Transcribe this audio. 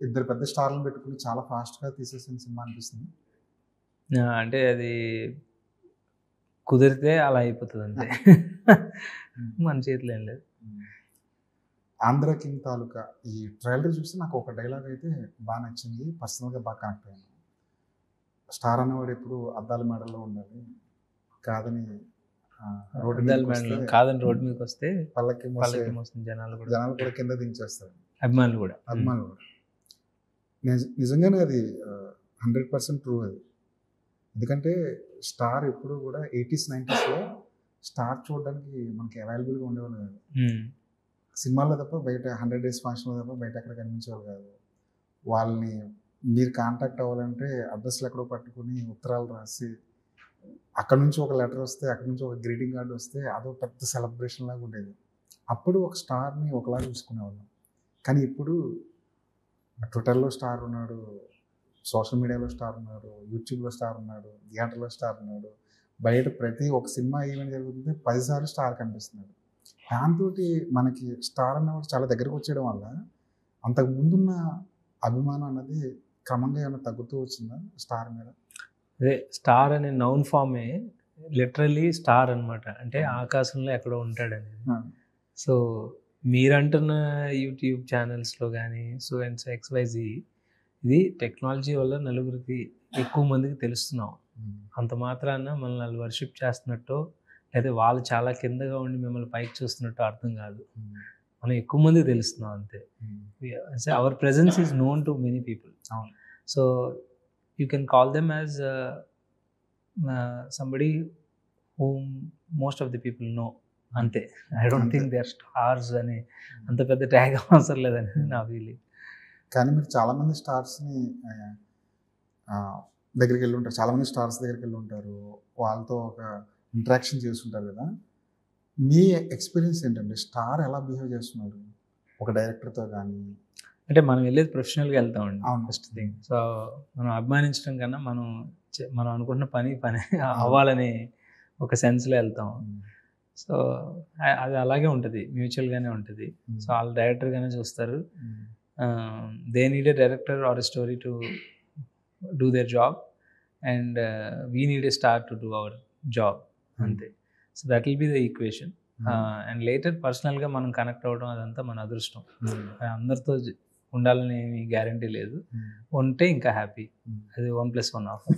ఇద్దరు పెద్ద స్టార్‌లను పెట్టుకొని చాలా ఫాస్ట్‌గా తీసేసిన సినిమా అనిపిస్తుంది. అంటే అది కుదిరితే అలా అయిపోతది అంతే. మన చేతిలో ఏం లేదు. 'ఆంధ్ర కింగ్' తాలూకా ఈ ట్రైలర్ చూసి నాకు ఒక డైలాగ్ అయితే బాగా నచ్చింది. పర్సనల్‌గా బాగా కనెక్ట్ అయ్యాను. స్టార్ అనేవాడు ఎప్పుడు అద్దాల మేడలో ఉండాలి. కాదని రోడ్డు మీదకొస్తే కాదని రోడ్డు మీదకొస్తే పల్లకి పల్లకి మోసిన జనాలు కూడా కింద దించేస్తారు. అభిమానులు కూడా. నిజంగానే అది 100% ట్రూ అది. ఎందుకంటే స్టార్ ఎప్పుడు కూడా 80s, 90sలో స్టార్ చూడడానికి మనకి అవైలబుల్గా ఉండేవాళ్ళు కాదు. సినిమాల్లో తప్ప బయట 100 డేస్ ఫంక్షన్లో తప్ప బయట ఎక్కడ కనిపించేవాళ్ళు కాదు. వాళ్ళని మీరు కాంటాక్ట్ అవ్వాలంటే అడ్రస్లు ఎక్కడో పట్టుకుని ఉత్తరాలు రాసి అక్కడ నుంచి ఒక లెటర్ వస్తే, అక్కడ నుంచి ఒక గ్రీటింగ్ కార్డు వస్తే అదో పెద్ద సెలబ్రేషన్ లాగా ఉండేది. అప్పుడు ఒక స్టార్ని ఒకలా చూసుకునేవాళ్ళం. కానీ ఇప్పుడు ట్విట్టర్లో స్టార్ ఉన్నాడు, సోషల్ మీడియాలో స్టార్ ఉన్నాడు, యూట్యూబ్లో స్టార్ ఉన్నాడు, థియేటర్లో స్టార్ ఉన్నాడు. బయట ప్రతి ఒక సినిమా ఈవెంట్ జరుగుతుంది 10 సార్లు స్టార్ కనిపిస్తున్నాడు. దాంతో మనకి స్టార్ అన్నవాడు చాలా దగ్గరకు వచ్చేయడం వల్ల అంతకు ముందున్న అభిమానం అన్నది క్రమంగా ఏమైనా తగ్గుతూ వచ్చిందా స్టార్ మీద? అదే స్టార్ అనే నౌన్ ఫామే లిటరల్లీ స్టార్ అనమాట. అంటే ఆకాశంలో ఎక్కడో ఉంటాడనేది. సో మీరంటున్న యూట్యూబ్ ఛానల్స్లో కానీ XYZ ఇది టెక్నాలజీ వల్ల నలుగురికి ఎక్కువ మందికి తెలుస్తున్నాం. అంత మాత్రాన మనల్ని వాళ్ళు వర్షిప్ చేస్తున్నట్టు లేదా వాళ్ళు చాలా కిందగా ఉండి మిమ్మల్ని పైకి చూస్తున్నట్టు అర్థం కాదు. మనం ఎక్కువ మందికి తెలుస్తున్నాం అంతే. Our presence is known to many people. So you can call them as somebody whom most of the people know. అంతే. I don't think they are stars అని అంత పెద్ద ట్యాగ్ అవసరం లేదని నా ఫీలింగ్. కానీ మీరు చాలామంది స్టార్స్ని దగ్గరికి వెళ్ళి ఉంటారు, చాలామంది స్టార్స్ దగ్గరికి వెళ్ళి ఉంటారు, వాళ్ళతో ఒక ఇంటరాక్షన్ చేస్తుంటారు కదా. మీ ఎక్స్పీరియన్స్ ఏంటంటే స్టార్ ఎలా బిహేవ్ చేస్తున్నాడు ఒక డైరెక్టర్తో కానీ? అంటే మనం వెళ్ళేది ప్రొఫెషనల్గా వెళ్తామండి ఫస్ట్ థింగ్. సో మనం అభిమానించడం కన్నా మనం అనుకుంటున్న పని అవ్వాలని ఒక సెన్స్లో వెళ్తాం. సో అది అలాగే ఉంటుంది, మ్యూచువల్గానే ఉంటుంది. సో వాళ్ళు డైరెక్టర్గానే చూస్తారు. They need a director or a story to do their job and we need a star to do our job, అంతే. So that will be the equation. And later పర్సనల్గా మనం కనెక్ట్ అవ్వడం అదంతా మన అదృష్టం. అందరితో ఉండాలని ఏమీ గ్యారంటీ లేదు. ఉంటే ఇంకా హ్యాపీ. అది 1+1 ఆఫర్.